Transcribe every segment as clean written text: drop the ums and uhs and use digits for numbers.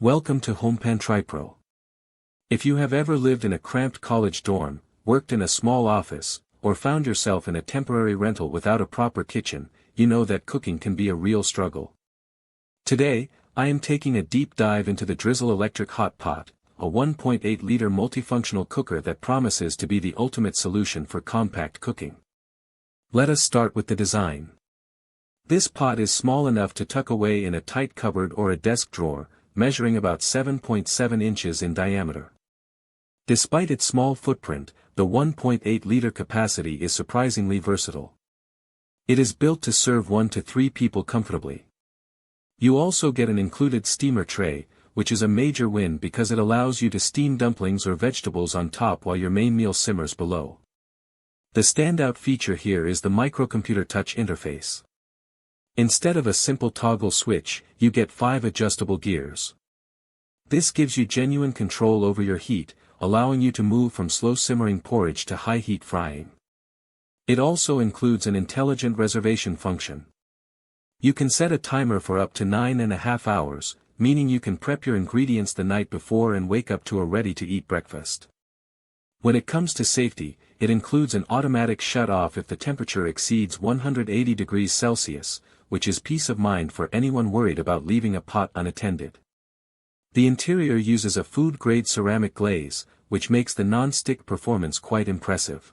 Welcome to HomePantry Pro. If you have ever lived in a cramped college dorm, worked in a small office, or found yourself in a temporary rental without a proper kitchen, you know that cooking can be a real struggle. Today, I am taking a deep dive into the Drizzle Electric Hot Pot, a 1.8-liter multifunctional cooker that promises to be the ultimate solution for compact cooking. Let us start with the design. This pot is small enough to tuck away in a tight cupboard or a desk drawer, measuring about 7.7 inches in diameter. Despite its small footprint, the 1.8-liter capacity is surprisingly versatile. It is built to serve 1 to 3 people comfortably. You also get an included steamer tray, which is a major win because it allows you to steam dumplings or vegetables on top while your main meal simmers below. The standout feature here is the microcomputer touch interface. Instead of a simple toggle switch, you get 5 adjustable gears. This gives you genuine control over your heat, allowing you to move from slow simmering porridge to high heat frying. It also includes an intelligent reservation function. You can set a timer for up to 9.5 hours, meaning you can prep your ingredients the night before and wake up to a ready-to-eat breakfast. When it comes to safety, it includes an automatic shut-off if the temperature exceeds 180 degrees Celsius, which is peace of mind for anyone worried about leaving a pot unattended. The interior uses a food-grade ceramic glaze, which makes the non-stick performance quite impressive.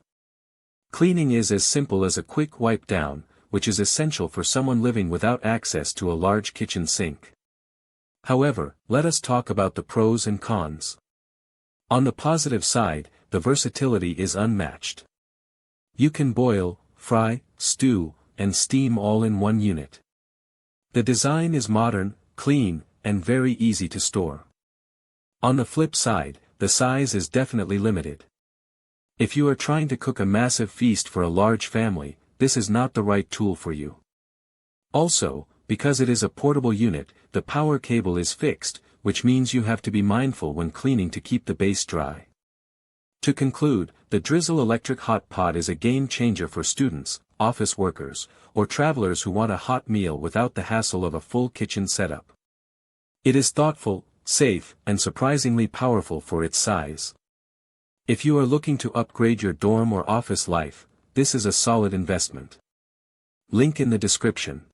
Cleaning is as simple as a quick wipe down, which is essential for someone living without access to a large kitchen sink. However, let us talk about the pros and cons. On the positive side, the versatility is unmatched. You can boil, fry, stew, and steam all in one unit. The design is modern, clean, and very easy to store. On the flip side, the size is definitely limited. If you are trying to cook a massive feast for a large family, this is not the right tool for you. Also, because it is a portable unit, the power cable is fixed, which means you have to be mindful when cleaning to keep the base dry. To conclude, the Drizzle Electric Hot Pot is a game changer for students, office workers, or travelers who want a hot meal without the hassle of a full kitchen setup. It is thoughtful, safe, and surprisingly powerful for its size. If you are looking to upgrade your dorm or office life, this is a solid investment. Link in the description.